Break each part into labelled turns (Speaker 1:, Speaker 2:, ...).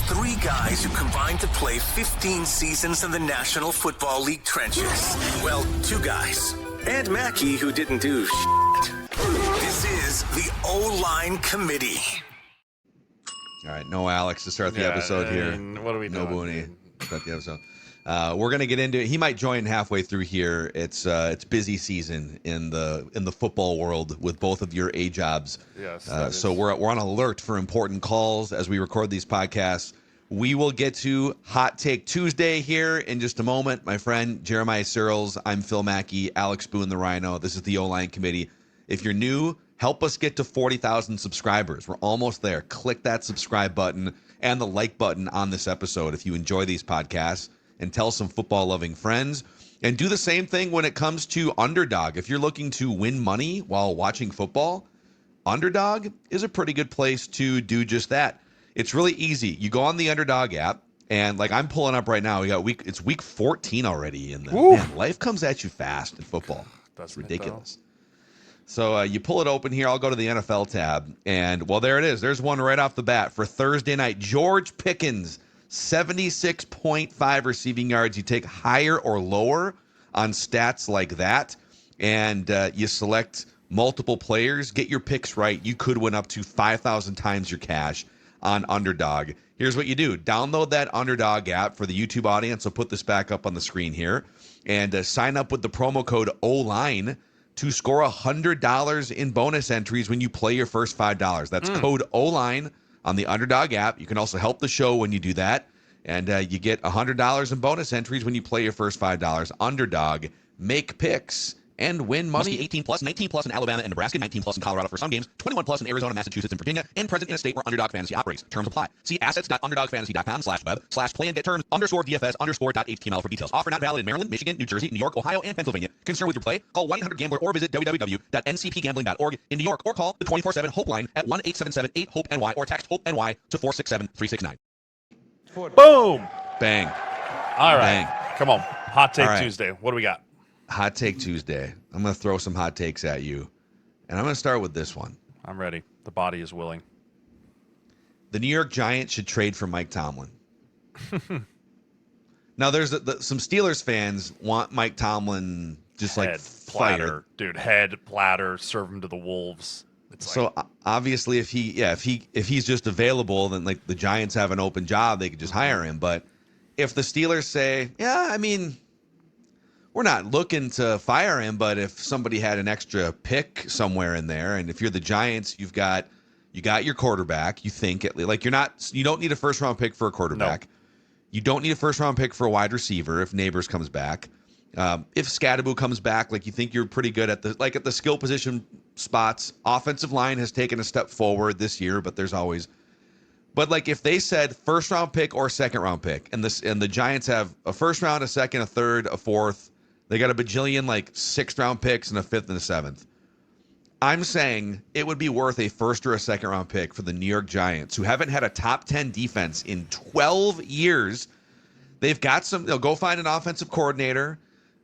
Speaker 1: three guys who combined to play 15 seasons in the National Football League trenches. Well, two guys. And Mackey, who didn't do shit. This is the O-Line Committee.
Speaker 2: All right, no Alex to start the episode here.
Speaker 3: What are we doing?
Speaker 2: No Booney to start the episode. We're gonna get into it. He might join halfway through here. It's busy season in the football world with both of your A jobs.
Speaker 3: Yes.
Speaker 2: So we're on alert for important calls as we record these podcasts. We will get to Hot Take Tuesday here in just a moment. My friend Jeremiah Sirles, I'm Phil Mackey, Alex Boone the Rhino. This is the O-Line Committee. If you're new, help us get to 40,000 subscribers. We're almost there. Click that subscribe button and the like button on this episode if you enjoy these podcasts, and tell some football-loving friends. And do the same thing when it comes to Underdog. If you're looking to win money while watching football, Underdog is a pretty good place to do just that. It's really easy. You go on the Underdog app, and like I'm pulling up right now, it's week 14 already. Man, life comes at you fast in football. It's ridiculous. So you pull it open here. I'll go to the NFL tab, and well, there it is. There's one right off the bat for Thursday night. George Pickens, 76.5 receiving yards. You take higher or lower on stats like that, and you select multiple players. Get your picks right. You could win up to 5,000 times your cash on Underdog. Here's what you do. Download that Underdog app for the YouTube audience. I'll put this back up on the screen here. And sign up with the promo code OLINE to score $100 in bonus entries when you play your first $5. That's code OLINE on the Underdog app. You can also help the show when you do that. And you get $100 in bonus entries when you play your first $5. Underdog. Make picks and win money.
Speaker 4: Must be 18 plus, 19 plus in Alabama and Nebraska, 19 plus in Colorado for some games, 21 plus in Arizona, Massachusetts, and Virginia, and present in a state where Underdog Fantasy operates. Terms apply. See assets.underdogfantasy.com/web/play-and-get-terms_dfs_.html for details. Offer not valid in Maryland, Michigan, New Jersey, New York, Ohio, and Pennsylvania. Concerned with your play? Call 1-800-GAMBLER or visit www.ncpgambling.org in New York, or call the 24/7 Hope line at 1-877-8-HOPE-NY or text HOPE-NY to 467-369.
Speaker 3: Boom!
Speaker 2: Bang.
Speaker 3: All right.
Speaker 2: Bang.
Speaker 3: Come on. Hot Take Tuesday. What do we got?
Speaker 2: Hot Take Tuesday. I'm going to throw some hot takes at you. And I'm going to start with this one.
Speaker 3: I'm ready. The body is willing.
Speaker 2: The New York Giants should trade for Mike Tomlin. Now, there's some Steelers fans want Mike Tomlin just
Speaker 3: head
Speaker 2: like
Speaker 3: platter,
Speaker 2: fired.
Speaker 3: dude. Head platter. Serve him to the wolves.
Speaker 2: So obviously, if he's just available, then like the Giants have an open job, they could just hire him. But if the Steelers say, yeah, I mean, we're not looking to fire him, but if somebody had an extra pick somewhere in there, and if you're the Giants, you got your quarterback. You think you don't need a first round pick for a quarterback.
Speaker 3: No.
Speaker 2: You don't need a first round pick for a wide receiver if Neighbors comes back. If Scadaboo comes back, like you think you're pretty good at the skill position spots. Offensive line has taken a step forward this year, but there's always. But like if they said first round pick or second round pick, and the Giants have a first round, a second, a third, a fourth. They got a bajillion like sixth round picks and a fifth and a seventh. I'm saying it would be worth a first or a second round pick for the New York Giants, who haven't had a top 10 defense in 12 years. They've got they'll go find an offensive coordinator.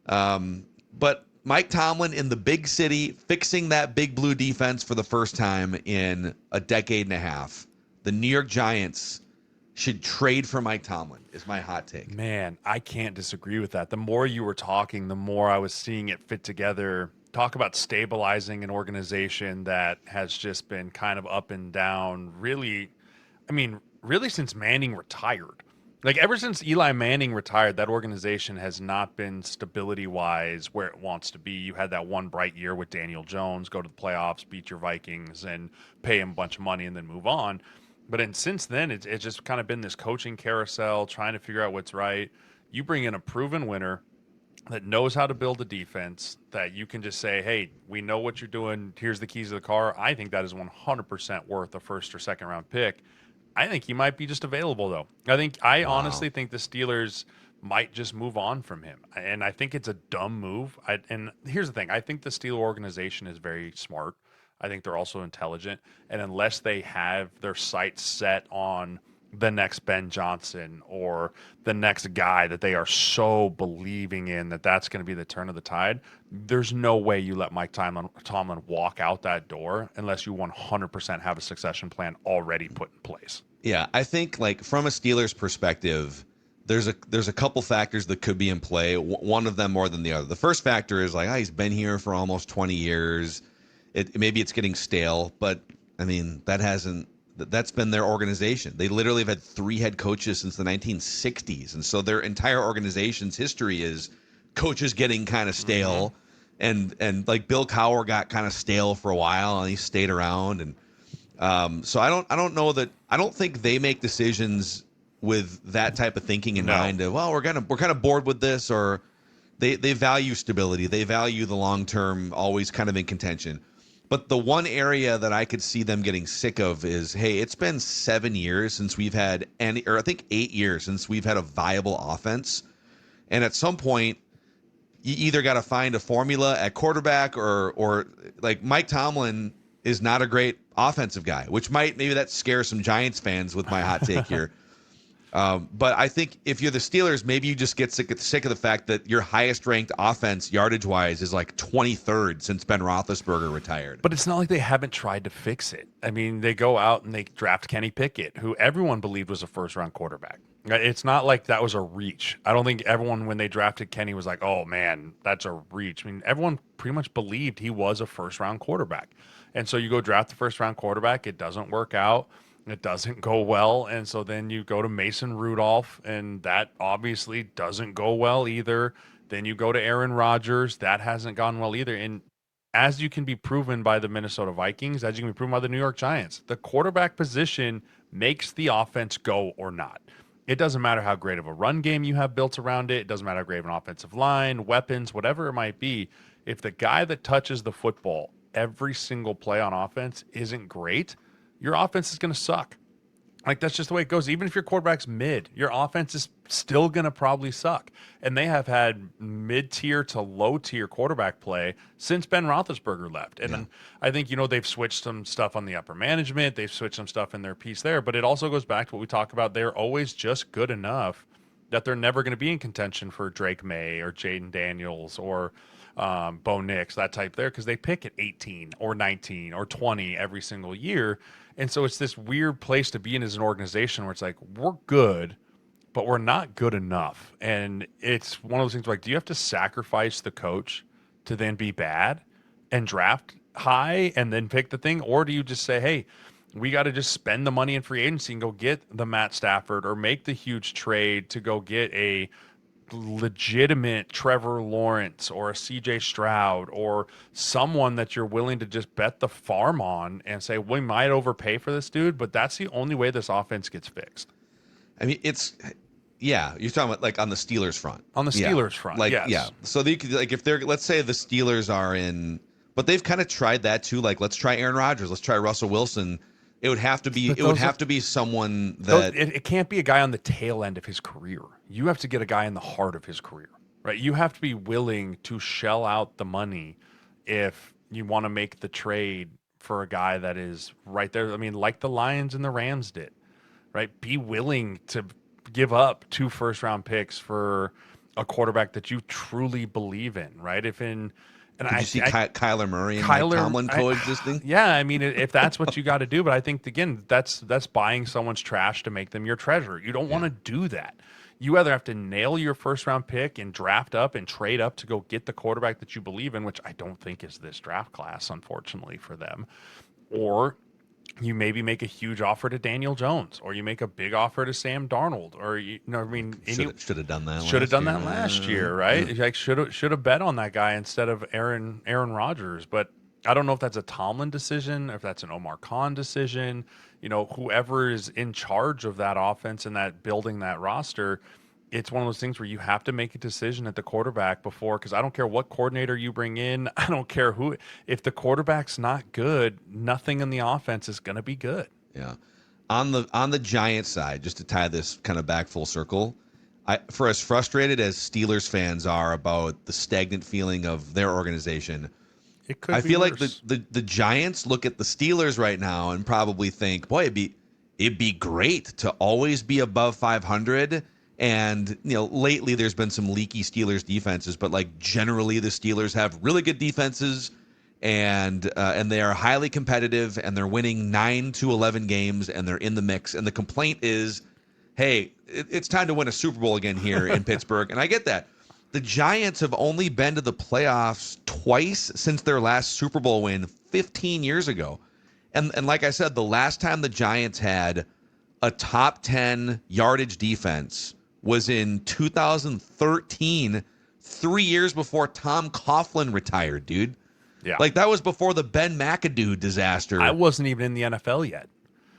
Speaker 2: But Mike Tomlin in the big city, fixing that big blue defense for the first time in a decade and a half. The New York Giants should trade for Mike Tomlin is my hot take.
Speaker 3: Man, I can't disagree with that. The more you were talking, the more I was seeing it fit together. Talk about stabilizing an organization that has just been kind of up and down. Really since Manning retired. Like ever since Eli Manning retired, that organization has not been stability-wise where it wants to be. You had that one bright year with Daniel Jones, go to the playoffs, beat your Vikings, and pay him a bunch of money and then move on. But since then, it's just kind of been this coaching carousel, trying to figure out what's right. You bring in a proven winner that knows how to build a defense, that you can just say, hey, we know what you're doing. Here's the keys to the car. I think that is 100% worth a first or second round pick. I think he might be just available, though. I honestly think the Steelers might just move on from him. And I think it's a dumb move. And here's the thing. I think the Steeler organization is very smart. I think they're also intelligent. And unless they have their sights set on the next Ben Johnson or the next guy that they are so believing in that's going to be the turn of the tide, there's no way you let Mike Tomlin walk out that door unless you 100% have a succession plan already put in place.
Speaker 2: Yeah, I think like from a Steelers perspective, there's a couple factors that could be in play. One of them more than the other. The first factor is like, he's been here for almost 20 years. Maybe it's getting stale, but I mean that's been their organization. They literally have had 3 head coaches since the 1960s, and so their entire organization's history is coaches getting kind of stale, and like Bill Cowher got kind of stale for a while, and he stayed around, and so I don't know that I don't think they make decisions with that type of thinking in mind. Of, well, we're kind of bored with this, or they value stability, they value the long term, always kind of in contention. But the one area that I could see them getting sick of is, hey, it's been 7 years since we've had or I think 8 years since we've had a viable offense. And at some point, you either got to find a formula at quarterback or like Mike Tomlin is not a great offensive guy, which maybe that scares some Giants fans with my hot take here. But I think if you're the Steelers, maybe you just get sick of the fact that your highest ranked offense yardage wise is like 23rd since Ben Roethlisberger retired.
Speaker 3: But it's not like they haven't tried to fix it. I mean, they go out and they draft Kenny Pickett, who everyone believed was a first round quarterback. It's not like that was a reach. I don't think everyone, when they drafted Kenny, was like, oh man, that's a reach. I mean, everyone pretty much believed he was a first round quarterback. And so you go draft the first round quarterback, it doesn't work out. It doesn't go well, and so then you go to Mason Rudolph, and that obviously doesn't go well either. Then you go to Aaron Rodgers. That hasn't gone well either. And as you can be proven by the Minnesota Vikings, as you can be proven by the New York Giants, the quarterback position makes the offense go or not. It doesn't matter how great of a run game you have built around it. It doesn't matter how great of an offensive line, weapons, whatever it might be. If the guy that touches the football every single play on offense isn't great, your offense is going to suck. Like, that's just the way it goes. Even if your quarterback's mid, your offense is still going to probably suck. And they have had mid-tier to low-tier quarterback play since Ben Roethlisberger left. And I think, they've switched some stuff on the upper management. They've switched some stuff in their piece there. But it also goes back to what we talk about. They're always just good enough that they're never going to be in contention for Drake May or Jaden Daniels or Bo Nix, that type there, because they pick at 18 or 19 or 20 every single year. And so it's this weird place to be in as an organization where it's like, we're good, but we're not good enough. And it's one of those things like, do you have to sacrifice the coach to then be bad and draft high and then pick the thing? Or do you just say, hey, we got to just spend the money in free agency and go get the Matt Stafford or make the huge trade to go get a legitimate Trevor Lawrence or a CJ Stroud or someone that you're willing to just bet the farm on and say, we might overpay for this dude, but that's the only way this offense gets fixed.
Speaker 2: I mean, you're talking about like on the Steelers front.
Speaker 3: On the Steelers front,
Speaker 2: like,
Speaker 3: yes.
Speaker 2: Yeah. So they could, like, if they're, let's say the Steelers are in, but they've kind of tried that too. Like, let's try Aaron Rodgers. Let's try Russell Wilson. It would have to be someone that
Speaker 3: it can't be a guy on the tail end of his career. You have to get a guy in the heart of his career, right? You have to be willing to shell out the money if you want to make the trade for a guy that is right there. I mean, like the Lions and the Rams did, right? Be willing to give up 2 first-round picks for a quarterback that you truly believe in, right?
Speaker 2: Did you see Kyler Murray and Mike Tomlin coexisting?
Speaker 3: Yeah, I mean, if that's what you got to do, but I think, again, that's buying someone's trash to make them your treasure. You don't want to do that. You either have to nail your first-round pick and draft up and trade up to go get the quarterback that you believe in, which I don't think is this draft class, unfortunately, for them, or you maybe make a huge offer to Daniel Jones, or you make a big offer to Sam Darnold, or
Speaker 2: should have done that.
Speaker 3: Should have done that last year, right? Yeah. Like should have bet on that guy instead of Aaron Rodgers. But I don't know if that's a Tomlin decision, or if that's an Omar Khan decision. Whoever is in charge of that offense and that building that roster, it's one of those things where you have to make a decision at the quarterback before, because I don't care what coordinator you bring in. I don't care who. If the quarterback's not good, nothing in the offense is going to be good.
Speaker 2: Yeah. On the Giants side, just to tie this kind of back full circle, for as frustrated as Steelers fans are about the stagnant feeling of their organization, I feel like the Giants look at the Steelers right now and probably think, boy, it'd be great to always be above 500. And, lately there's been some leaky Steelers defenses, but like generally the Steelers have really good defenses and they are highly competitive, and they're winning 9 to 11 games, and they're in the mix. And the complaint is, hey, it's time to win a Super Bowl again here in Pittsburgh. And I get that. The Giants have only been to the playoffs twice since their last Super Bowl win 15 years ago. And like I said, the last time the Giants had a top 10 yardage defense was in 2013, 3 years before Tom Coughlin retired, dude.
Speaker 3: Yeah.
Speaker 2: Like, that was before the Ben McAdoo disaster.
Speaker 3: I wasn't even in the NFL yet.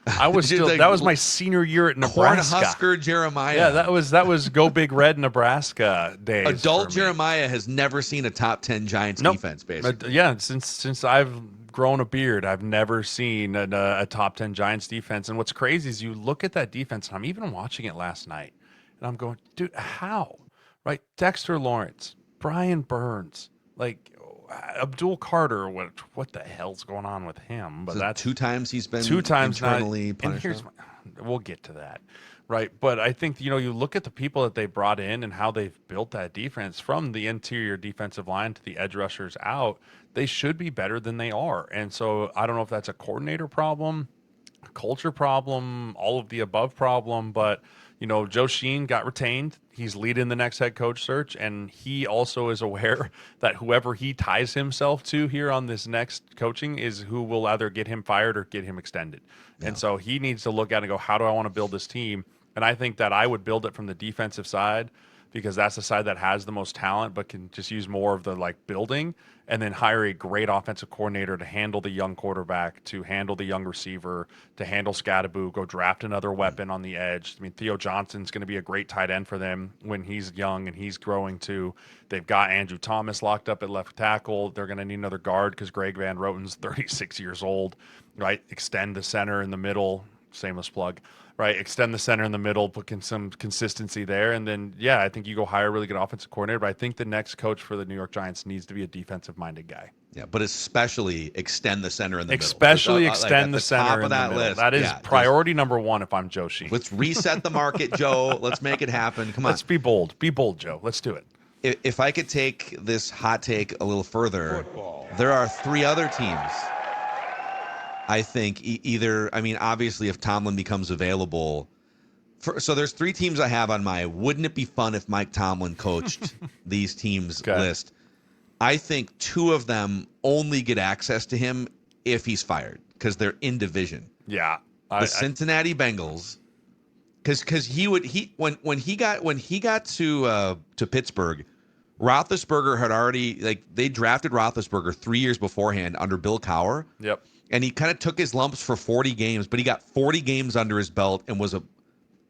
Speaker 3: I was still, that was my senior year at Nebraska.
Speaker 2: Cornhusker Jeremiah.
Speaker 3: Yeah, that was Go Big Red Nebraska days.
Speaker 2: Adult Jeremiah has never seen a top 10 Giants defense, basically.
Speaker 3: Yeah, since I've grown a beard, I've never seen a top 10 Giants defense. And what's crazy is you look at that defense, and I'm even watching it last night, and I'm going, dude, how? Right? Dexter Lawrence, Brian Burns, like Abdul Carter, what the hell's going on with him? But that's
Speaker 2: 2 times he's been
Speaker 3: internally
Speaker 2: punished.
Speaker 3: And we'll get to that, right? But I think you look at the people that they brought in and how they've built that defense from the interior defensive line to the edge rushers out. They should be better than they are, and so I don't know if that's a coordinator problem, a culture problem, all of the above problem, but. Joe Sheen got retained. He's leading the next head coach search, and he also is aware that whoever he ties himself to here on this next coaching is who will either get him fired or get him extended. Yeah. And so he needs to look at it and go, how do I want to build this team? And I think that I would build it from the defensive side because that's the side that has the most talent but can just use more of the building, and then hire a great offensive coordinator to handle the young quarterback, to handle the young receiver, to handle Scattaboo, go draft another weapon on the edge. I mean, Theo Johnson's going to be a great tight end for them when he's young and he's growing too. They've got Andrew Thomas locked up at left tackle. They're going to need another guard because Greg Van Roten's 36 years old, right? Extend the center in the middle. Shameless plug. Right, extend the center in the middle, put in some consistency there, and then I think you go hire a really good offensive coordinator. But I think the next coach for the New York Giants needs to be a defensive-minded guy.
Speaker 2: Yeah, but especially extend the center in the middle.
Speaker 3: Especially extend the center in the middle.
Speaker 2: List.
Speaker 3: That is priority number one if I'm Joe Sheen.
Speaker 2: Let's reset the market, Joe. Let's make it happen. Come on.
Speaker 3: Let's be bold. Be bold, Joe. Let's do it.
Speaker 2: If I could take this hot take a little further, there are 3 other teams. I think obviously if Tomlin becomes available. So there's 3 teams I have on my wouldn't it be fun if Mike Tomlin coached these teams list. I think 2 of them only get access to him if he's fired because they're in division.
Speaker 3: Yeah.
Speaker 2: The Cincinnati Bengals, because when he got to Pittsburgh, Roethlisberger had already they drafted Roethlisberger 3 years beforehand under Bill Cowher.
Speaker 3: Yep.
Speaker 2: And he kind of took his lumps for 40 games, but he got 40 games under his belt and was a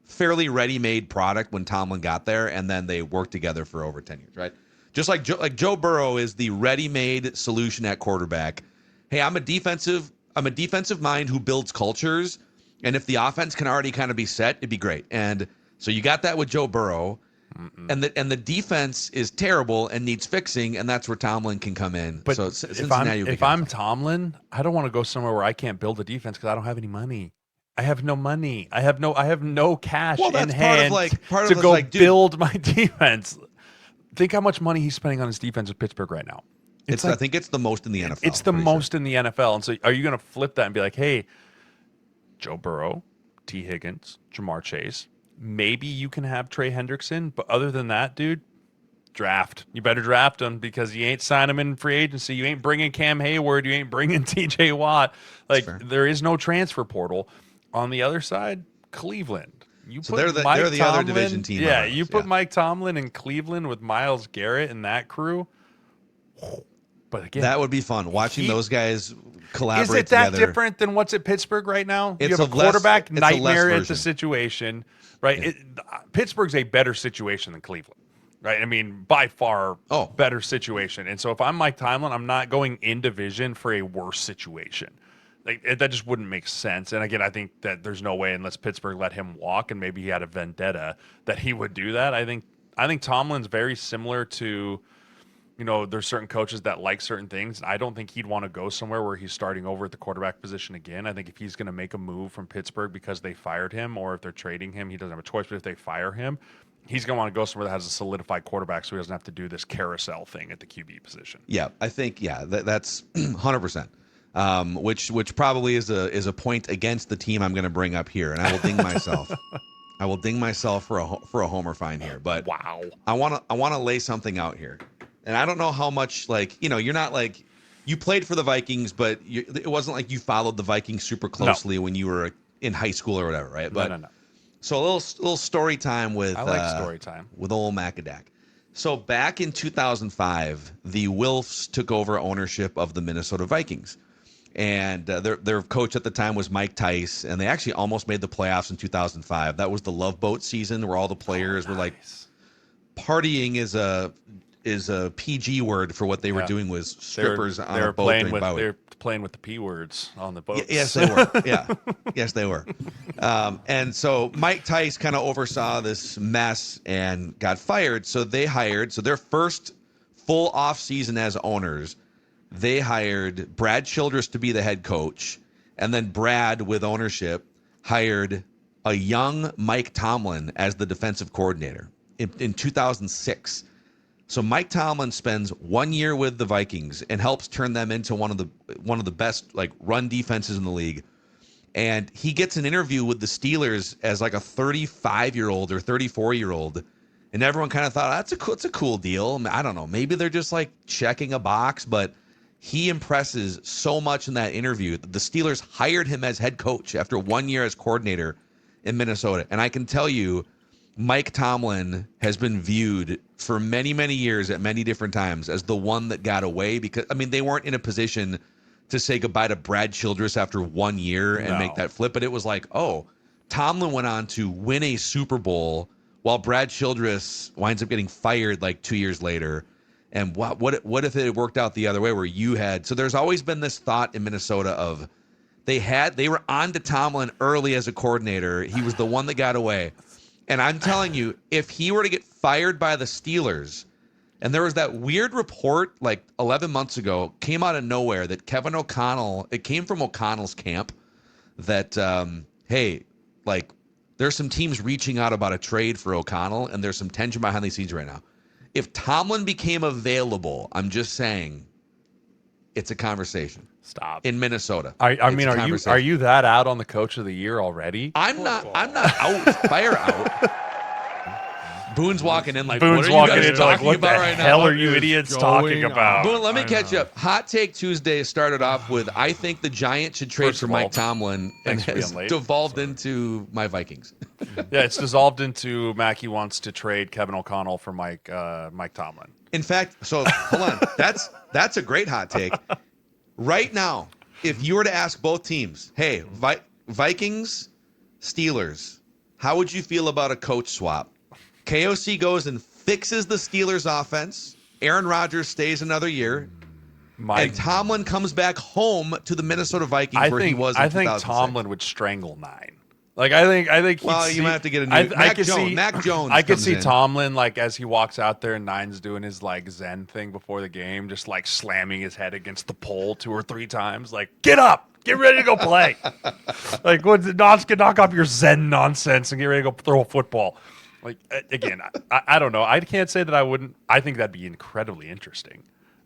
Speaker 2: fairly ready-made product when Tomlin got there, and then they worked together for over 10 years, right? Just like Joe Burrow is the ready-made solution at quarterback. Hey, I'm a defensive mind who builds cultures, and if the offense can already kind of be set, it'd be great. And so you got that with Joe Burrow. And the defense is terrible and needs fixing, and that's where Tomlin can come in.
Speaker 3: But
Speaker 2: so
Speaker 3: if I'm Tomlin, I don't want to go somewhere where I can't build a defense because I don't have any money. I have no money. I have no cash in hand to go build my defense. Think how much money he's spending on his defense at Pittsburgh right now.
Speaker 2: I think it's the most in the NFL.
Speaker 3: It's the most in the NFL. And so are you going to flip that and be like, hey, Joe Burrow, T. Higgins, Jamar Chase, maybe you can have Trey Hendrickson, but other than that, dude, draft. You better draft him because you ain't signing him in free agency. You ain't bringing Cam Hayward. You ain't bringing T.J. Watt. There is no transfer portal. On the other side, Cleveland.
Speaker 2: They're the other division team.
Speaker 3: Yeah, you put Mike Tomlin in Cleveland with Myles Garrett and that crew. But again,
Speaker 2: that would be fun watching those guys collaborate together.
Speaker 3: Is it that different than what's at Pittsburgh right now?
Speaker 2: It's
Speaker 3: you have a quarterback nightmare at the situation, right? Yeah. Pittsburgh's a better situation than Cleveland, right? I mean, by far, better situation. And so if I'm Mike Tomlin, I'm not going in division for a worse situation. That just wouldn't make sense. And again, I think that there's no way unless Pittsburgh let him walk and maybe he had a vendetta that he would do that. I think Tomlin's very similar to, there's certain coaches that like certain things. I don't think he'd want to go somewhere where he's starting over at the quarterback position again. I think if he's going to make a move from Pittsburgh because they fired him or if they're trading him, he doesn't have a choice. But if they fire him, He's going to want to go somewhere that has a solidified quarterback so he doesn't have to do this carousel thing at the QB position.
Speaker 2: Yeah, I think that's 100%. Which probably is a point against the team I'm going to bring up here, and I will ding myself. I will ding myself for a homer fine here, but
Speaker 3: wow,
Speaker 2: I want to lay something out here, and I don't know how much you're not like you played for the Vikings, but it wasn't like you followed the Vikings super closely when you were in high school or whatever, right? But
Speaker 3: no.
Speaker 2: So a little story time with
Speaker 3: I like story time
Speaker 2: with old Macadac. So back in 2005, the Wilfs took over ownership of the Minnesota Vikings. And their coach at the time was Mike Tice, and they actually almost made the playoffs in 2005. That was the Love Boat season where all the players were like, partying is a PG word for what they were doing was strippers on a boat during Bowie.
Speaker 3: They were playing with the P words on the boat.
Speaker 2: Yes, they were. Yeah, yes, they were. And so Mike Tice kind of oversaw this mess and got fired. So they hired. So their first full off season as owners, they hired Brad Childress to be the head coach, and then Brad, with ownership, hired a young Mike Tomlin as the defensive coordinator in 2006. So Mike Tomlin spends 1 year with the Vikings and helps turn them into one of the best run defenses in the league. And he gets an interview with the Steelers as like a 35-year-old or 34-year-old. And everyone kind of thought, it's a cool deal. I don't know. Maybe they're just like checking a box, but he impresses so much in that interview that the Steelers hired him as head coach after 1 year as coordinator in Minnesota. And I can tell you, Mike Tomlin has been viewed for many, many years at many different times as the one that got away because, they weren't in a position to say goodbye to Brad Childress after 1 year and make that flip. But it was like, Tomlin went on to win a Super Bowl while Brad Childress winds up getting fired 2 years later. And what if it had worked out the other way where you had – so there's always been this thought in Minnesota of they were on to Tomlin early as a coordinator. He was the one that got away. And I'm telling you, if he were to get fired by the Steelers, and there was that weird report 11 months ago, came out of nowhere that Kevin O'Connell, it came from O'Connell's camp, that, there's some teams reaching out about a trade for O'Connell, and there's some tension behind the scenes right now. If Tomlin became available, I'm just saying, it's a conversation.
Speaker 3: Stop.
Speaker 2: In Minnesota.
Speaker 3: Are you that out on the coach of the year already?
Speaker 2: I'm not out. Fire out. Boone's walking in
Speaker 3: Boone's
Speaker 2: what are
Speaker 3: walking
Speaker 2: you guys
Speaker 3: in
Speaker 2: talking
Speaker 3: what
Speaker 2: about
Speaker 3: the
Speaker 2: right
Speaker 3: hell
Speaker 2: now?
Speaker 3: are you idiots talking about?
Speaker 2: Boone, let me catch you up. Hot Take Tuesday started off with, I think the Giants should trade for Mike Tomlin, and has devolved into my Vikings.
Speaker 3: Yeah, it's dissolved into Mackey wants to trade Kevin O'Connell for Mike Tomlin.
Speaker 2: In fact, so hold on. That's a great hot take. Right now, if you were to ask both teams, hey, Vikings, Steelers, how would you feel about a coach swap? KOC goes and fixes the Steelers offense. Aaron Rodgers stays another year. And Tomlin comes back home to the Minnesota Vikings where he was in 2006.
Speaker 3: I think Tomlin would strangle 9. I think.
Speaker 2: Well, you might have to get a new Mac Jones.
Speaker 3: I could see Tomlin as he walks out there and Nine's doing his Zen thing before the game, just slamming his head against the pole 2 or 3 times. Get up, get ready to go play. Knock off your Zen nonsense and get ready to go throw a football. Again, I don't know. I can't say that I wouldn't. I think that'd be incredibly interesting.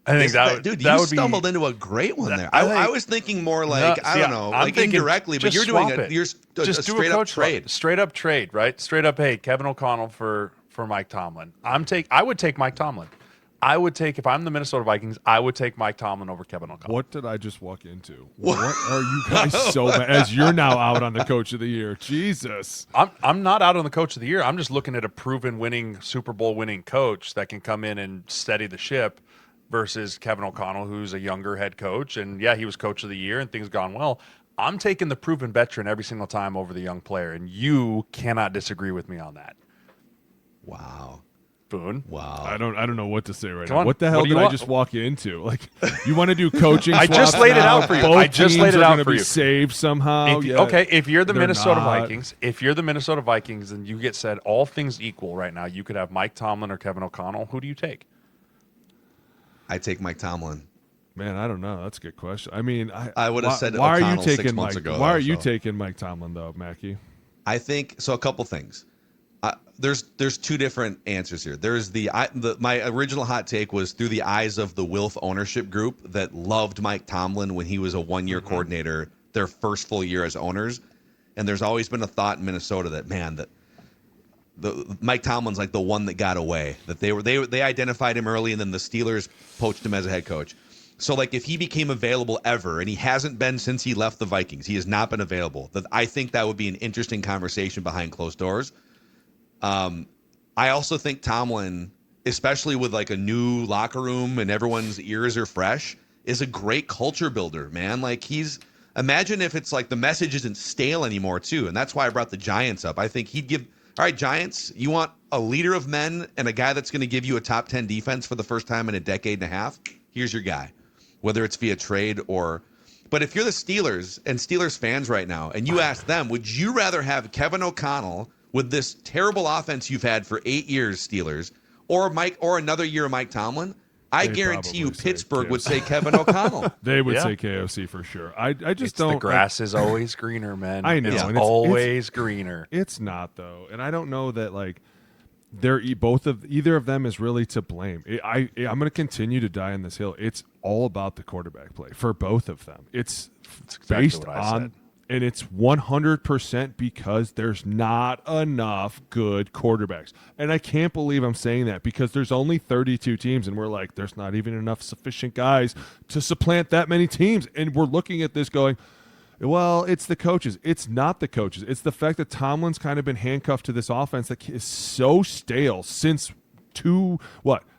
Speaker 3: I think
Speaker 2: you stumbled into a great one there. I was thinking more I don't know, indirectly, but you're doing a straight up trade.
Speaker 3: Straight up trade, right? Straight up, hey, Kevin O'Connell for Mike Tomlin. I would take Mike Tomlin. If I'm the Minnesota Vikings, I would take Mike Tomlin over Kevin O'Connell.
Speaker 5: What did I just walk into? What are you guys so mad as you're now out on the coach of the year? Jesus.
Speaker 3: I'm not out on the coach of the year. I'm just looking at a proven Super Bowl winning coach that can come in and steady the ship versus Kevin O'Connell, who's a younger head coach. And yeah, he was coach of the year and things gone well. I'm taking the proven veteran every single time over the young player. And you cannot disagree with me on that.
Speaker 2: Wow.
Speaker 3: Boone.
Speaker 2: Wow.
Speaker 5: I don't know what to say right now. What the hell did I just walk into? You want to do coaching?
Speaker 3: I just laid it out for you. I just laid it out for you.
Speaker 5: Be saved somehow.
Speaker 3: If you're the Minnesota Vikings, and you get said all things equal right now, you could have Mike Tomlin or Kevin O'Connell. Who do you take?
Speaker 2: I take Mike Tomlin.
Speaker 5: Man, I don't know. That's a good question.
Speaker 2: I would have said
Speaker 5: why
Speaker 2: O'Connell
Speaker 5: are you taking
Speaker 2: 6 months ago.
Speaker 5: Why are you taking Mike Tomlin though, Mackey?
Speaker 2: I think so. A couple things. there's two different answers here. There's my original hot take was through the eyes of the Wilf ownership group that loved Mike Tomlin when he was a one-year coordinator, their first full year as owners. And there's always been a thought in Minnesota that, man, that the Mike Tomlin's like the one that got away. That they identified him early, and then the Steelers poached him as a head coach. So like if he became available ever, and he hasn't been since he left the Vikings, he has not been available. That I think that would be an interesting conversation behind closed doors. I also think Tomlin, especially with like a new locker room and everyone's ears are fresh, is a great culture builder, man. Like imagine if it's like the message isn't stale anymore too. And that's why I brought the Giants up. I think he'd give, all right, Giants, you want a leader of men and a guy that's going to give you a top 10 defense for the first time in a decade and a half. Here's your guy, whether it's via trade but if you're the Steelers and Steelers fans right now, and you ask them, would you rather have Kevin O'Connell with this terrible offense you've had for 8 years, Steelers, or another year of Mike Tomlin? I guarantee you Pittsburgh would say Kevin O'Connell.
Speaker 5: They would say KOC for sure. I just don't.
Speaker 3: The grass is always greener, man.
Speaker 5: I know.
Speaker 3: It's
Speaker 5: and
Speaker 3: always greener.
Speaker 5: It's not, though. And I don't know that, like, either of them is really to blame. I'm going to continue to die on this hill. It's all about the quarterback play for both of them. It's
Speaker 3: exactly
Speaker 5: based
Speaker 3: what I
Speaker 5: on
Speaker 3: said.
Speaker 5: And it's 100% because there's not enough good quarterbacks. And I can't believe I'm saying that because there's only 32 teams, and we're like, there's not even enough sufficient guys to supplant that many teams. And we're looking at this going, well, it's the coaches. It's not the coaches. It's the fact that Tomlin's kind of been handcuffed to this offense that is so stale since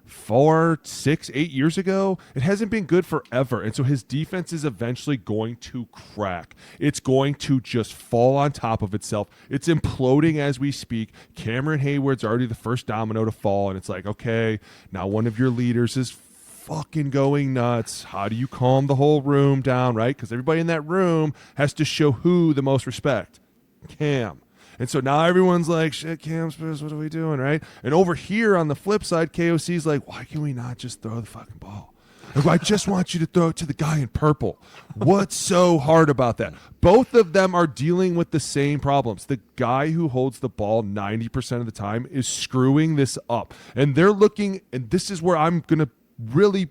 Speaker 5: 4, 6, 8 years ago. It hasn't been good forever. And so his defense is eventually going to crack. It's going to just fall on top of itself. It's imploding as we speak. Cameron Hayward's already the first domino to fall. And it's like, okay, now one of your leaders is fucking going nuts. How do you calm the whole room down, right? Because everybody in that room has to show who the most respect. Cam. And so now everyone's like, shit, Cam Spurs, what are we doing, right? And over here on the flip side, KOC's like, why can we not just throw the fucking ball? Like, I just want you to throw it to the guy in purple. What's so hard about that? Both of them are dealing with the same problems. The guy who holds the ball 90% of the time is screwing this up. And they're looking, and this is where I'm going to really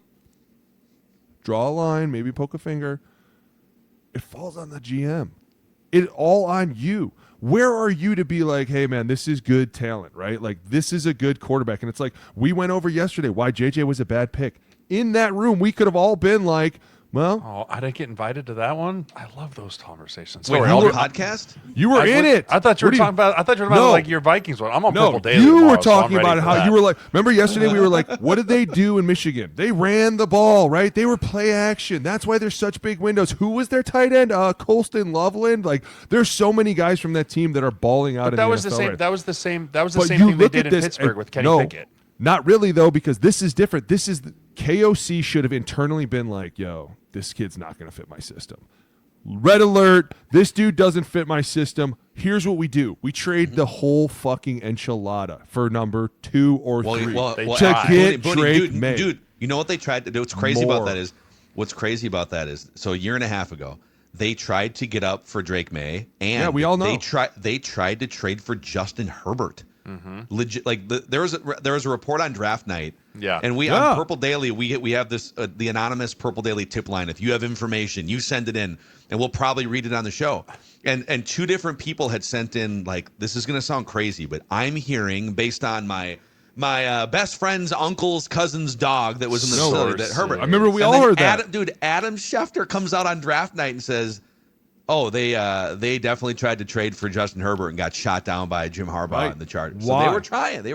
Speaker 5: draw a line, maybe poke a finger. It falls on the GM. It's all on you. Where are you to be like, hey, man, this is good talent, right? Like, this is a good quarterback. And it's like, we went over yesterday why JJ was a bad pick. In that room, we could have all been like, well.
Speaker 3: Oh, I didn't get invited to that one. I love those conversations.
Speaker 2: Wait,
Speaker 3: Sorry,
Speaker 2: podcast?
Speaker 5: You were in it.
Speaker 3: I thought you were talking about. I thought you were talking about like your Vikings one. I'm on Purple Daily.
Speaker 5: You
Speaker 3: tomorrow,
Speaker 5: were talking about how
Speaker 3: that.
Speaker 5: you were like. Remember yesterday we were like, what did they do in Michigan? They ran the ball, right? They were play action. That's why there's such big windows. Who was their tight end? Colston Loveland. Like, there's so many guys from that team that are balling out.
Speaker 3: But that was the same.
Speaker 5: Right?
Speaker 3: That was the same. That was the same thing they did in Pittsburgh with Kenny Pickett.
Speaker 5: Not really though, because this is different. This is KOC should have internally been like, yo, this kid's not going to fit my system. Red alert. This dude doesn't fit my system. Here's what we do. We trade the whole fucking enchilada for number 2 or 3 to get Drake May.
Speaker 2: Dude, you know what they tried to do? What's crazy about that is, so a year and a half ago, they tried to get up for Drake May, and
Speaker 5: we all know
Speaker 2: they tried to trade for Justin Herbert. Legit, like there was a report on draft night.
Speaker 3: Yeah,
Speaker 2: and on Purple Daily we have this the anonymous Purple Daily tip line. If you have information, you send it in, and we'll probably read it on the show. And 2 different people had sent in, like, this is going to sound crazy, but I'm hearing based on my best friend's uncle's cousin's dog that was in the facility that Herbert.
Speaker 5: I remember we all heard that.
Speaker 2: Adam Schefter comes out on draft night and says, oh, they definitely tried to trade for Justin Herbert and got shot down by Jim Harbaugh in the Chargers.
Speaker 5: Why?
Speaker 2: So they were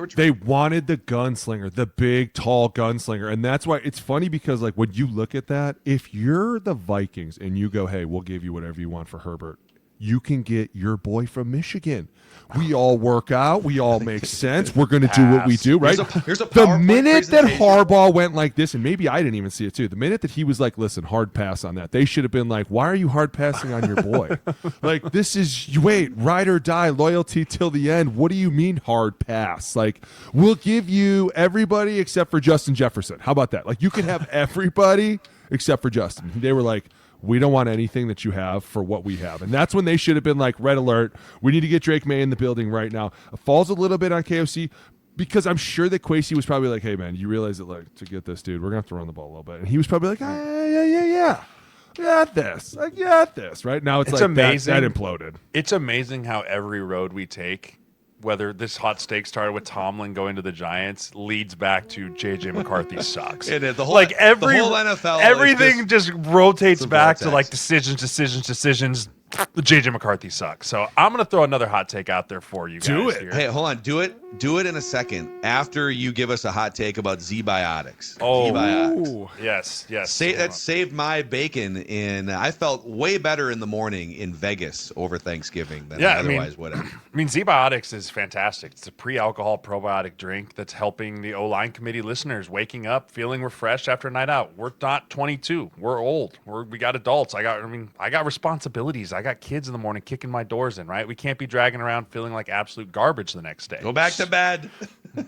Speaker 2: trying.
Speaker 5: They wanted the gunslinger, the big, tall gunslinger. And that's why it's funny because, like, when you look at that, if you're the Vikings and you go, hey, we'll give you whatever you want for Herbert, you can get your boy from Michigan. We all work out. We all make sense. We're going to do what we do, right?
Speaker 2: Here's a
Speaker 5: the minute that Harbaugh went like this, and maybe I didn't even see it too, the minute that he was like, listen, hard pass on that, they should have been like, why are you hard passing on your boy? Like, this is, wait, ride or die, loyalty till the end. What do you mean hard pass? Like, we'll give you everybody except for Justin Jefferson. How about that? Like, you can have everybody except for Justin. They were like, We don't want anything that you have for what we have. And that's when they should have been like, red alert, we need to get Drake May in the building right now. It falls a little bit on KOC because I'm sure that Kwesi was probably like, hey, man, you realize that, like, to get this, dude, we're going to have to run the ball a little bit. And he was probably like, yeah. I got this. Right now it's like
Speaker 3: amazing.
Speaker 5: That imploded.
Speaker 3: It's amazing how every road we take, whether this hot stake started with Tomlin going to the Giants, leads back to J.J. McCarthy sucks.
Speaker 2: It is. The whole
Speaker 3: NFL, everything just rotates back to like decisions. The J.J. McCarthy sucks. So I'm going to throw another hot take out there for you guys.
Speaker 5: Do it.
Speaker 3: Here.
Speaker 2: Hey, hold on. Do it in a second after you give us a hot take about Z-Biotics.
Speaker 3: Oh,
Speaker 2: Z-Biotics.
Speaker 3: Yes.
Speaker 2: That saved my bacon I felt way better in the morning in Vegas over Thanksgiving than I otherwise would have.
Speaker 3: I mean, Z-Biotics is fantastic. It's a pre-alcohol probiotic drink that's helping the O-line committee listeners waking up, feeling refreshed after a night out. We're not 22. We're old. We got adults. I got responsibilities. I got kids in the morning kicking my doors in, right? We can't be dragging around feeling like absolute garbage the next day.
Speaker 2: Go back to bed.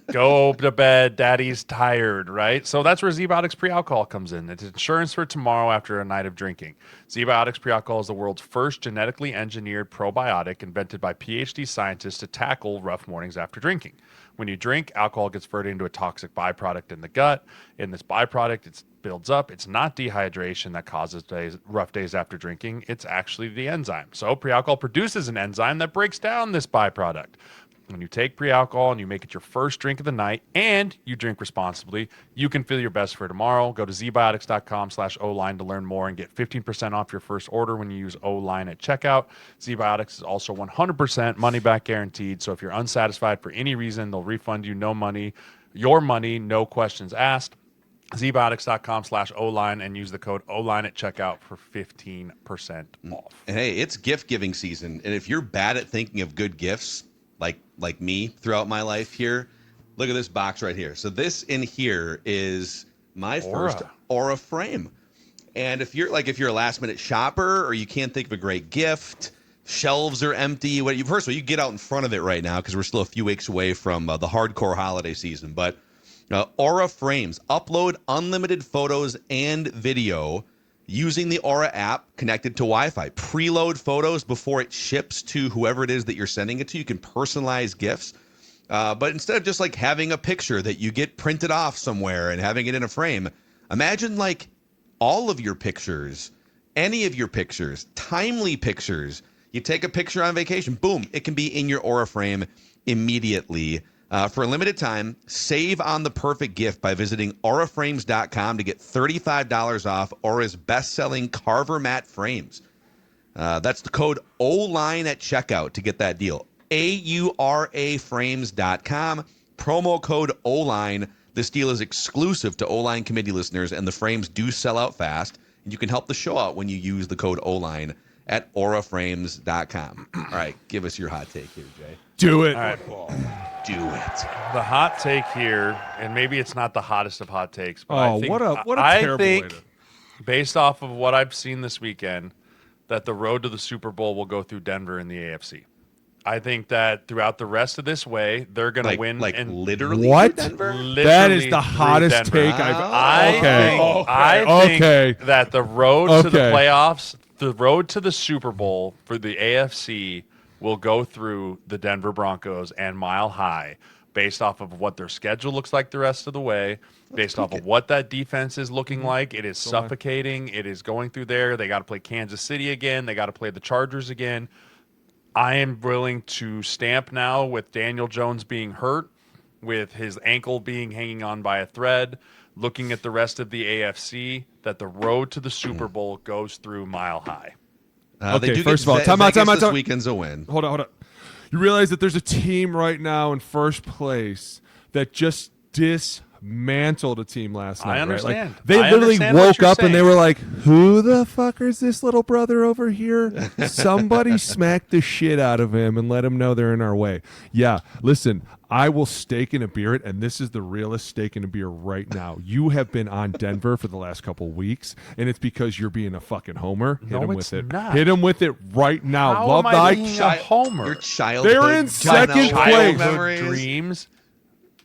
Speaker 3: Go to bed. Daddy's tired, right? So that's where Z-Biotics pre-alcohol comes in. It's insurance for tomorrow after a night of drinking. Z-Biotics pre-alcohol is the world's first genetically engineered probiotic invented by PhD scientists to tackle rough mornings after drinking. When you drink, alcohol gets converted into a toxic byproduct in the gut. In this byproduct, it builds up. It's not dehydration that causes rough days after drinking. It's actually the enzyme. So pre-alcohol produces an enzyme that breaks down this byproduct. When you take pre-alcohol and you make it your first drink of the night and you drink responsibly, you can feel your best for tomorrow. Go to zbiotics.com/O-line to learn more and get 15% off your first order when you use O-line at checkout. Z-Biotics is also 100% money back guaranteed. So if you're unsatisfied for any reason, they'll refund you your money, no questions asked. zbiotics.com/O-line and use the code O-line at checkout for 15% off.
Speaker 2: And hey, it's gift giving season. And if you're bad at thinking of good gifts, like me throughout my life here, look at this box right here. So this in here is my first Aura frame. And if you're a last minute shopper or you can't think of a great gift, shelves are empty. First of all, you get out in front of it right now because we're still a few weeks away from the hardcore holiday season. But Aura frames upload unlimited photos and video using the Aura app connected to Wi-Fi. Preload photos before it ships to whoever it is that you're sending it to. You can personalize gifts. But instead of just like having a picture that you get printed off somewhere and having it in a frame, imagine like all of your pictures, any of your pictures, timely pictures. You take a picture on vacation, boom, it can be in your Aura frame immediately. For a limited time, save on the perfect gift by visiting auraframes.com to get $35 off Aura's best-selling Carver Mat frames. That's the code O-line at checkout to get that deal. AURAframes.com, promo code O-line. This deal is exclusive to O-line committee listeners, and the frames do sell out fast. And you can help the show out when you use the code O-line at auraframes.com. All right, give us your hot take here, Jay.
Speaker 5: Do it.
Speaker 3: All right.
Speaker 2: Do it.
Speaker 3: The hot take here, and maybe it's not the hottest of hot takes, but I think,
Speaker 5: what a terrible way to...
Speaker 3: based off of what I've seen this weekend, that the road to the Super Bowl will go through Denver in the AFC. I think that throughout the rest of this way, they're going to win.
Speaker 2: Literally
Speaker 5: what?
Speaker 2: Denver?
Speaker 3: Literally
Speaker 5: that is the hottest take
Speaker 3: I think that the road to the playoffs, the road to the Super Bowl for the AFC will go through the Denver Broncos and Mile High based off of what their schedule looks like the rest of the way, based off of what that defense is looking like. It is suffocating. It is going through there. They got to play Kansas City again. They got to play the Chargers again. I am willing to stamp now with Daniel Jones being hurt, with his ankle being hanging on by a thread, looking at the rest of the AFC, that the road to the Super Bowl goes through Mile High.
Speaker 5: Okay, first of all, time out.
Speaker 2: This weekend's a win.
Speaker 5: Hold on. You realize that there's a team right now in first place that just dismantled a team last night.
Speaker 3: I understand.
Speaker 5: Right? Like, they literally woke up and they were like, who the fuck is this little brother over here? Somebody smacked the shit out of him and let him know they're in our way. Yeah, listen, I will stake in a beer it, and this is the realest stake in a beer right now. You have been on Denver for the last couple weeks, and it's because you're being a fucking homer. Hit him with it.
Speaker 3: Not.
Speaker 5: Hit him with it right now.
Speaker 3: How
Speaker 5: Love
Speaker 3: am I
Speaker 5: thy
Speaker 3: being a homer?
Speaker 2: Your childhood.
Speaker 5: They're in second place.
Speaker 3: Dreams.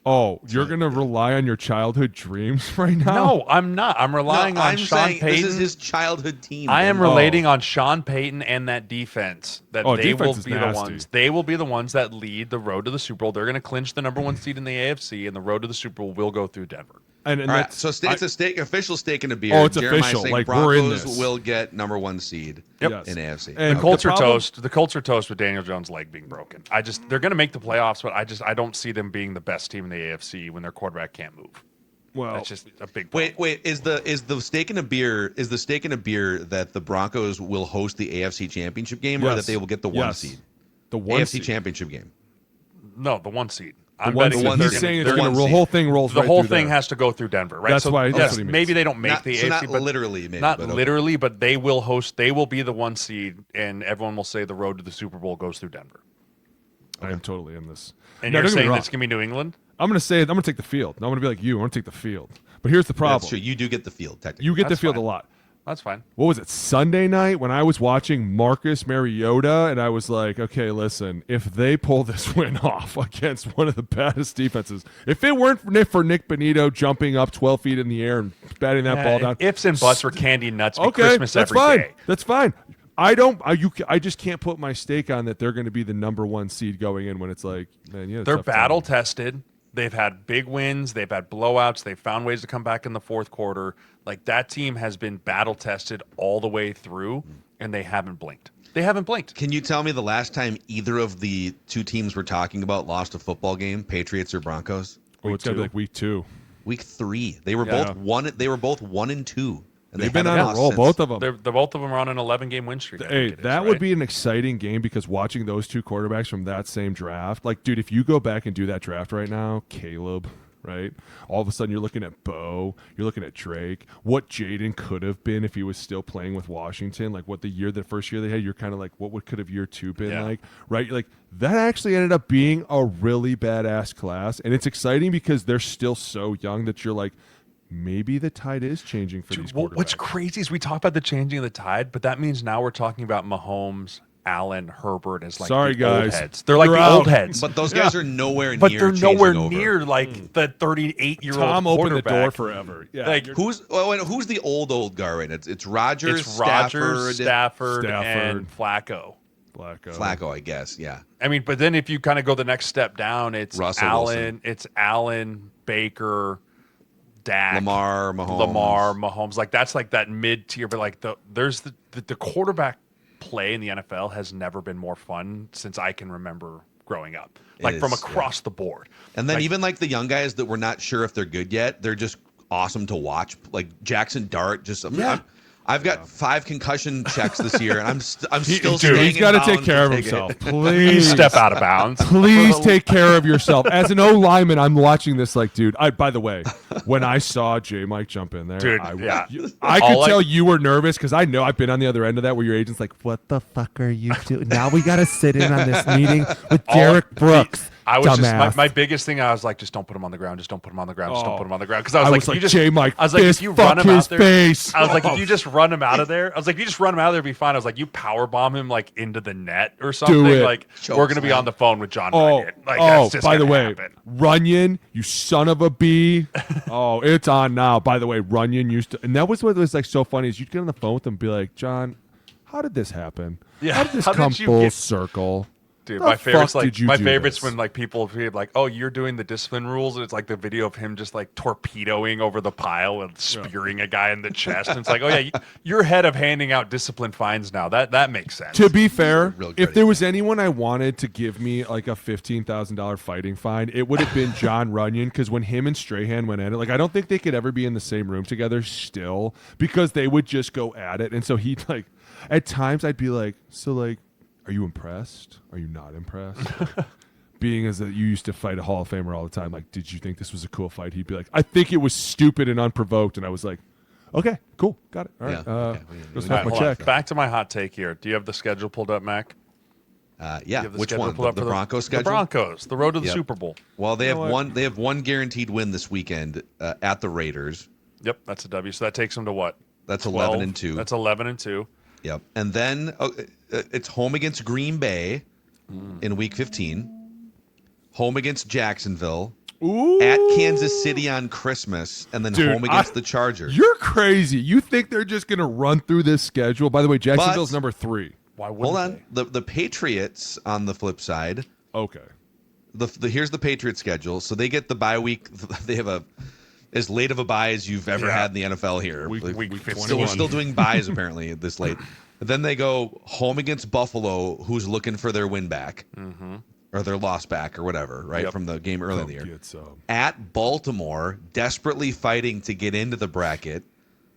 Speaker 5: Oh, you're going to rely on your childhood dreams right now?
Speaker 3: No, I'm not. I'm relying on Sean Payton.
Speaker 2: This is his childhood team.
Speaker 3: I am relating on Sean Payton and that defense. They will be the ones. They will be the ones that lead the road to the Super Bowl. They're going to clinch the number 1 seed in the AFC, and the road to the Super Bowl will go through Denver.
Speaker 2: And all right, so it's a official stake in a beer.
Speaker 5: Oh, it's official. Like
Speaker 2: Broncos
Speaker 5: we're in this.
Speaker 2: Will get number 1 seed in AFC.
Speaker 3: And the Colts are toast. The Colts are toast with Daniel Jones' leg being broken. They're going to make the playoffs, but I don't see them being the best team in the AFC when their quarterback can't move.
Speaker 5: Well,
Speaker 3: that's just a big problem.
Speaker 2: Wait, is the stake in a beer that the Broncos will host the AFC Championship game, or that they will get the 1 seed?
Speaker 5: The 1
Speaker 2: AFC
Speaker 5: seed.
Speaker 2: Championship game.
Speaker 3: No, the 1 seed.
Speaker 5: He's saying the whole thing rolls.
Speaker 3: The whole thing has to go through Denver, right?
Speaker 5: That's why. That's what he means.
Speaker 3: Maybe they don't make the AFC,
Speaker 2: not
Speaker 3: but
Speaker 2: literally, maybe,
Speaker 3: not literally, but they will host. They will be the 1 seed, and everyone will say the road to the Super Bowl goes through Denver.
Speaker 5: I am totally in this.
Speaker 3: And you're saying it's gonna be New England?
Speaker 5: I'm gonna say I'm gonna take the field. I'm gonna be like you. I'm gonna take the field. But here's the problem.
Speaker 2: That's true. You do get the field, technically.
Speaker 5: You get the field a lot.
Speaker 3: That's fine.
Speaker 5: What was it, Sunday night when I was watching Marcus Mariota, and I was like, okay, listen, if they pull this win off against one of the baddest defenses, if it weren't for Nick Bonito jumping up 12 feet in the air and batting that ball down.
Speaker 3: Ifs and buts were candy nuts.
Speaker 5: Okay,
Speaker 3: Christmas
Speaker 5: that's
Speaker 3: every
Speaker 5: fine.
Speaker 3: day.
Speaker 5: That's fine. I just can't put my stake on that they're going to be the number 1 seed going in when it's like, man, yeah,
Speaker 3: they're battle tested. They've had big wins. They've had blowouts. They've found ways to come back in the fourth quarter. Like, that team has been battle tested all the way through, and they haven't blinked. They haven't blinked.
Speaker 2: Can you tell me the last time either of the 2 teams we're talking about lost a football game, Patriots or Broncos?
Speaker 5: It's got to be like week 2.
Speaker 2: Week 3. They were both 1. They were both 1-2. And
Speaker 5: they've been on a roll, both of them.
Speaker 3: They're both of them are on an 11-game win streak.
Speaker 5: Hey, that would be an exciting game because watching those 2 quarterbacks from that same draft, like, dude, if you go back and do that draft right now, Caleb, right? All of a sudden, you're looking at Bo, you're looking at Drake, what Jaden could have been if he was still playing with Washington, like what the first year they had, you're kind of like, what could have year 2 been like, right? Like, that actually ended up being a really badass class, and it's exciting because they're still so young that you're like, maybe the tide is changing for these quarterbacks.
Speaker 3: What's crazy is we talk about the changing of the tide, but that means now we're talking about Mahomes, Allen, Herbert as like
Speaker 5: old
Speaker 3: heads. They're like the old heads.
Speaker 2: But those guys are nowhere near.
Speaker 3: But they're nowhere
Speaker 2: over.
Speaker 3: near like the 38-year-old
Speaker 5: Tom opened the door
Speaker 3: quarterback.
Speaker 5: forever. Yeah.
Speaker 3: Like,
Speaker 2: who's the old guy right now? It's Rodgers,
Speaker 3: Stafford, and Flacco.
Speaker 2: Flacco, I guess. Yeah.
Speaker 3: I mean, but then if you kind of go the next step down, it's
Speaker 2: Russell
Speaker 3: Allen,
Speaker 2: Wilson.
Speaker 3: it's Allen, Baker, Dak,
Speaker 2: Lamar,
Speaker 3: Mahomes. Like, that's like that mid-tier, but like there's the quarterback play in the NFL has never been more fun since I can remember growing up. Like, from across the board.
Speaker 2: And then even like the young guys that we're not sure if they're good yet, they're just awesome to watch. Like Jackson Dart, I've got 5 concussion checks this year, and I'm still.
Speaker 5: He's got to take care of himself. Please
Speaker 3: step out of bounds.
Speaker 5: Please take care of yourself. As an O lineman, I'm watching this like, dude. By the way, when I saw J Mike jump in there,
Speaker 3: dude,
Speaker 5: I could tell you were nervous because I know I've been on the other end of that where your agent's like, "What the fuck are you doing? Now we got to sit in on this meeting with Derek Brooks."
Speaker 3: I was just my biggest thing. I was like, just don't put him on the ground. Just don't put him on the ground. Just don't put him on the ground. Because I was like,
Speaker 5: J Mike,
Speaker 3: I was like, if you run him out there,
Speaker 5: face.
Speaker 3: I was like, if you just run him out of there, I was like, if you just run him out of there, it'd be fine. I was like, you power bomb him like into the net or something. Like, we're gonna be on the phone with John Runyon. Like, that's just
Speaker 5: by the way,
Speaker 3: happen.
Speaker 5: Runyon, you son of a bee. It's on now. By the way, Runyon used to, and that was what was like so funny is you'd get on the phone with him and be like, John, how did this happen?
Speaker 3: Yeah,
Speaker 5: how did this come full circle?
Speaker 3: Dude, my favorite's
Speaker 5: this?
Speaker 3: When like people be like, "Oh, you're doing the discipline rules," and it's like the video of him just like torpedoing over the pile and spearing a guy in the chest. And it's like, "Oh yeah, you're head of handing out discipline fines now." That makes sense.
Speaker 5: To be fair, if there was anyone I wanted to give me like a $15,000 fighting fine, it would have been John Runyon, because when him and Strahan went at it, like I don't think they could ever be in the same room together still, because they would just go at it. And so he'd like, at times I'd be like, so like, are you impressed? Are you not impressed? Being as that you used to fight a Hall of Famer all the time, like, did you think this was a cool fight? He'd be like, I think it was stupid and unprovoked. And I was like, okay, cool, got it. All right, let's have my check.
Speaker 3: Back to my hot take here. Do you have the schedule pulled up, Mac?
Speaker 2: Yeah. Which one? The Broncos schedule?
Speaker 3: The Broncos, the road to the Super Bowl.
Speaker 2: Well, they have one guaranteed win this weekend at the Raiders.
Speaker 3: Yep, that's a W. So that takes them to what?
Speaker 2: That's 11-2.
Speaker 3: That's 11-2.
Speaker 2: Yep. And then it's home against Green Bay in Week 15. Home against Jacksonville.
Speaker 5: Ooh.
Speaker 2: at Kansas City on Christmas, and then
Speaker 5: Dude,
Speaker 2: home against the Chargers.
Speaker 5: You're crazy. You think they're just going to run through this schedule? By the way, Jacksonville's
Speaker 2: But-
Speaker 5: number 3.
Speaker 3: Why wouldn't
Speaker 2: Hold on. The Patriots, on the flip side,
Speaker 5: Okay.
Speaker 2: here's the Patriots schedule. So they get the bye week. They have as late of a bye as you've ever had in the NFL here.
Speaker 5: Week
Speaker 3: Week
Speaker 5: 21.
Speaker 2: We're still doing buys apparently this late. But then they go home against Buffalo, who's looking for their win back or their loss back or whatever, right, from the game early in the year.
Speaker 5: Get some.
Speaker 2: At Baltimore, desperately fighting to get into the bracket.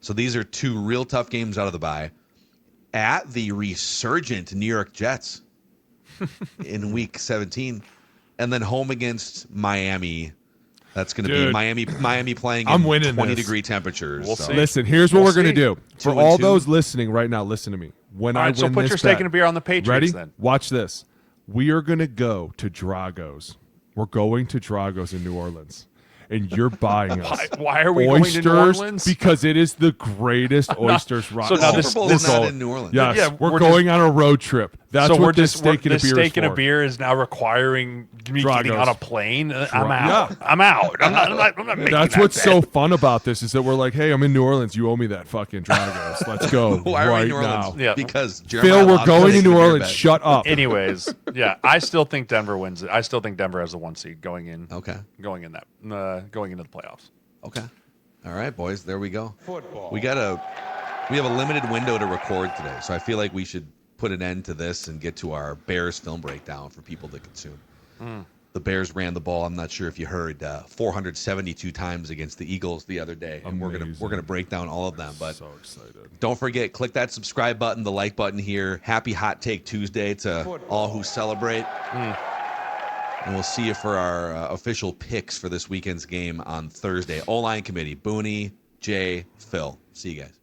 Speaker 2: So these are 2 real tough games out of the bye. At the resurgent New York Jets in week 17, and then home against Miami. That's going to be
Speaker 5: Dude.
Speaker 2: Miami playing
Speaker 5: I'm
Speaker 2: in
Speaker 5: winning
Speaker 2: 20-degree temperatures.
Speaker 3: We'll
Speaker 2: so.
Speaker 3: see.
Speaker 5: Listen, here's what we're going to do. For
Speaker 2: 2-2.
Speaker 5: all those listening right now, listen to me. When
Speaker 3: All
Speaker 5: I
Speaker 3: right, so
Speaker 5: win
Speaker 3: put
Speaker 5: this
Speaker 3: your stake
Speaker 5: bet-
Speaker 3: and a beer on the Patriots
Speaker 5: Ready?
Speaker 3: then.
Speaker 5: Watch this. We are going to go to Drago's. We're going to Drago's in New Orleans. And you're buying us
Speaker 3: Why are we going
Speaker 5: oysters
Speaker 3: to New Orleans?
Speaker 5: because it is the greatest oysters.
Speaker 3: So
Speaker 2: The
Speaker 3: now
Speaker 2: Super
Speaker 3: this-
Speaker 2: Bowl
Speaker 3: this-
Speaker 2: is not
Speaker 5: we're
Speaker 2: in New Orleans.
Speaker 5: Yes,
Speaker 3: Yeah,
Speaker 5: we're
Speaker 3: we're
Speaker 5: going on a road trip. That's
Speaker 3: so
Speaker 5: what this steak and a
Speaker 3: this
Speaker 5: beer
Speaker 3: steak
Speaker 5: is
Speaker 3: and a
Speaker 5: for.
Speaker 3: beer is now requiring me getting
Speaker 5: Dragos.
Speaker 3: on a plane. I'm
Speaker 5: Yeah.
Speaker 3: out. I'm out. I'm not making
Speaker 5: That's
Speaker 3: that
Speaker 5: what's
Speaker 3: bet.
Speaker 5: so fun about this is that we're like, hey, I'm in New Orleans. You owe me that fucking Dragos. Let's go
Speaker 2: Why are we
Speaker 5: right
Speaker 2: in New Orleans?
Speaker 5: now.
Speaker 3: Yeah.
Speaker 2: Because Jeremiah
Speaker 5: Phil, we're
Speaker 2: lost
Speaker 5: going
Speaker 2: the
Speaker 5: to
Speaker 2: steak
Speaker 5: New
Speaker 2: and a beer
Speaker 5: Orleans.
Speaker 2: bet.
Speaker 5: Shut up.
Speaker 3: Anyways, yeah, I still think Denver wins it. I still think Denver has the 1 seed going in.
Speaker 2: Okay.
Speaker 3: Going into the playoffs.
Speaker 2: Okay. All right, boys. There we go. We have a limited window to record today, so I feel like we should put an end to this and get to our Bears film breakdown for people to consume. The Bears ran the ball. I'm not sure if you heard 472 times against the Eagles the other day, and we're gonna break down all of them. But
Speaker 5: So excited.
Speaker 2: don't forget, click that subscribe button, the like button here. Happy Hot Take Tuesday to all who celebrate. And we'll see you for our official picks for this weekend's game on Thursday. O-line committee, Booney, Jay, Phil. See you guys.